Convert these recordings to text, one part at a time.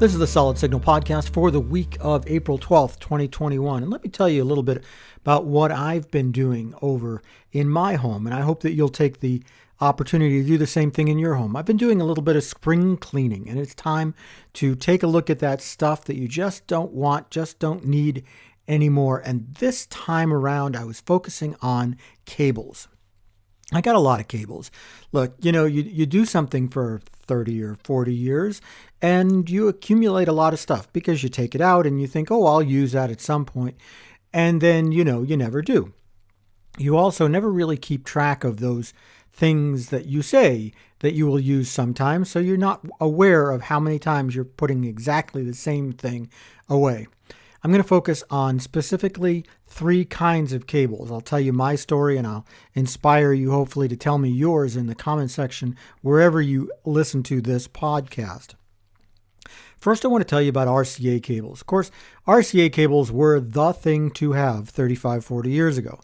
This is the Solid Signal podcast for the week of April 12th, 2021. And let me tell you a little bit about what I've been doing over in my home. And I hope that you'll take the opportunity to do the same thing in your home. I've been doing a little bit of spring cleaning, and it's time to take a look at that stuff that you just don't want, just don't need anymore. And this time around, I was focusing on cables. I got a lot of cables. Look, you do something for 30 or 40 years and you accumulate a lot of stuff because you take it out and you think, oh, I'll use that at some point. And then, you never do. You also never really keep track of those things that you say that you will use sometimes. So you're not aware of how many times you're putting exactly the same thing away. I'm going to focus on specifically 3 kinds of cables. I'll tell you my story and I'll inspire you hopefully to tell me yours in the comment section wherever you listen to this podcast. First, I want to tell you about RCA cables. Of course, RCA cables were the thing to have 35, 40 years ago.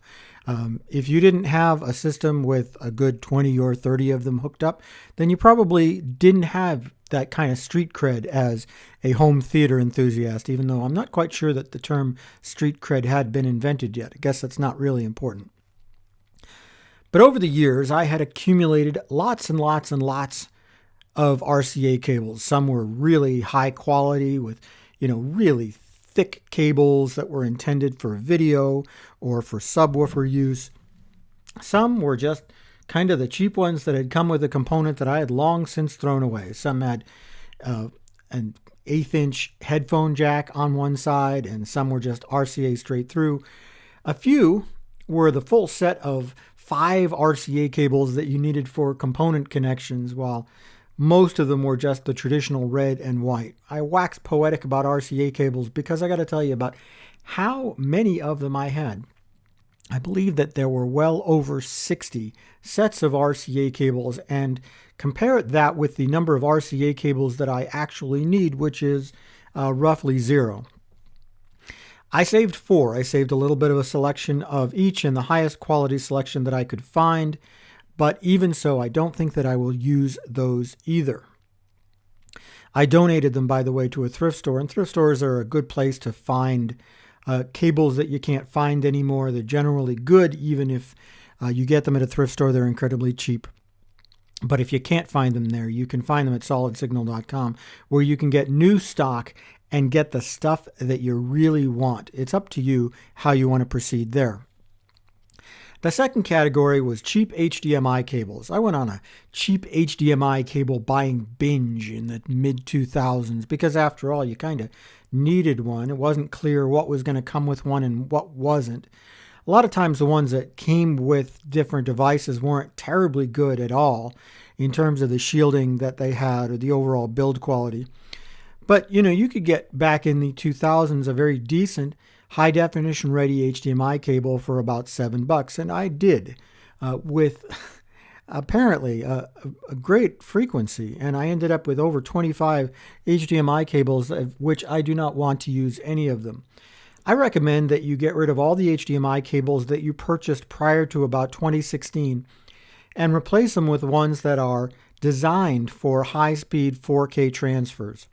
If you didn't have a system with a good 20 or 30 of them hooked up, then you probably didn't have that kind of street cred as a home theater enthusiast, even though I'm not quite sure that the term street cred had been invented yet. I guess that's not really important. But over the years, I had accumulated lots and lots and lots of RCA cables. Some were really high quality with, really thick cables that were intended for video or for subwoofer use. Some were just kind of the cheap ones that had come with a component that I had long since thrown away. Some had an 1/8-inch headphone jack on one side, and some were just RCA straight through. A few were the full set of 5 RCA cables that you needed for component connections, while most of them were just the traditional red and white. I wax poetic about RCA cables because I got to tell you about how many of them I had. I believe that there were well over 60 sets of RCA cables, and compare that with the number of RCA cables that I actually need, which is roughly 0. I saved 4. I saved a little bit of a selection of each and the highest quality selection that I could find, but even so, I don't think that I will use those either. I donated them, by the way, to a thrift store, and thrift stores are a good place to find cables that you can't find anymore. They're generally good, even if you get them at a thrift store. They're incredibly cheap. But if you can't find them there, you can find them at solidsignal.com, where you can get new stock and get the stuff that you really want. It's up to you how you want to proceed there. The second category was cheap HDMI cables. I went on a cheap HDMI cable buying binge in the mid-2000s because, after all, you kind of needed one. It wasn't clear what was going to come with one and what wasn't. A lot of times the ones that came with different devices weren't terribly good at all in terms of the shielding that they had or the overall build quality. But, you could get back in the 2000s a very decent high-definition ready HDMI cable for about $7, and I did with apparently a great frequency, and I ended up with over 25 HDMI cables, of which I do not want to use any of them. I recommend that you get rid of all the HDMI cables that you purchased prior to about 2016 and replace them with ones that are designed for high-speed 4K transfers.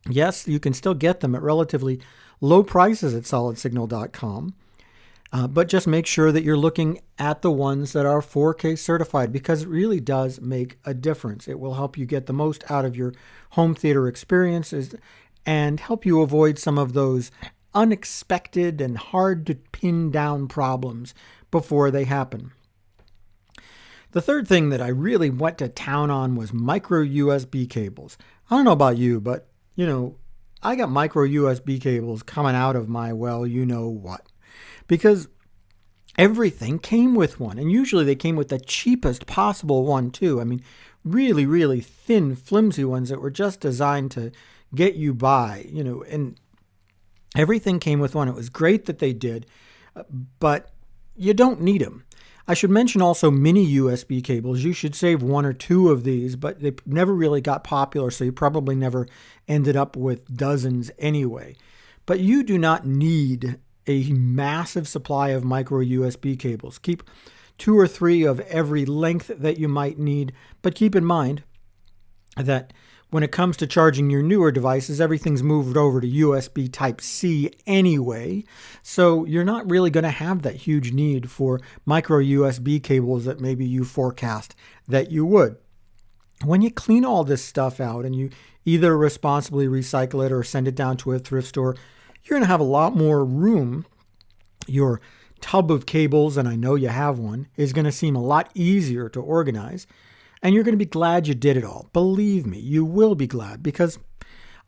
Yes, you can still get them at relatively low prices at solidsignal.com, but just make sure that you're looking at the ones that are 4K certified, because it really does make a difference. It will help you get the most out of your home theater experiences and help you avoid some of those unexpected and hard to pin down problems before they happen. The third thing that I really went to town on was micro USB cables. I don't know about you, but I got micro USB cables coming out of my what, because everything came with one, and usually they came with the cheapest possible one too. I mean, really, really thin, flimsy ones that were just designed to get you by, and everything came with one. It was great that they did, but you don't need them. I should mention also mini USB cables. You should save 1 or 2 of these, but they never really got popular, so you probably never ended up with dozens anyway. But you do not need a massive supply of micro USB cables. Keep 2 or 3 of every length that you might need, but keep in mind that when it comes to charging your newer devices, everything's moved over to USB Type-C anyway. So you're not really going to have that huge need for micro USB cables that maybe you forecast that you would. When you clean all this stuff out and you either responsibly recycle it or send it down to a thrift store, you're going to have a lot more room. Your tub of cables, and I know you have one, is going to seem a lot easier to organize. And you're going to be glad you did it all. Believe me, you will be glad, because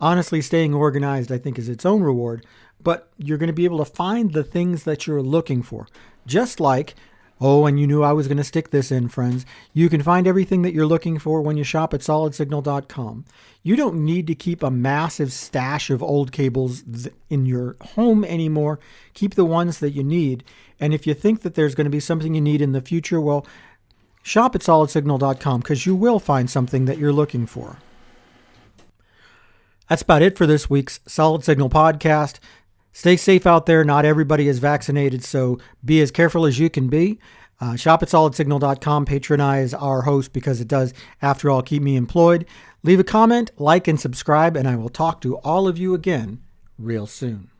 honestly, staying organized, I think, is its own reward. But you're going to be able to find the things that you're looking for. Just like, and you knew I was going to stick this in, friends, you can find everything that you're looking for when you shop at solidsignal.com. You don't need to keep a massive stash of old cables in your home anymore. Keep the ones that you need. And if you think that there's going to be something you need in the future, well, shop at solidsignal.com, because you will find something that you're looking for. That's about it for this week's Solid Signal podcast. Stay safe out there. Not everybody is vaccinated, so be as careful as you can be. Shop at solidsignal.com. Patronize our host, because it does, after all, keep me employed. Leave a comment, like, and subscribe, and I will talk to all of you again real soon.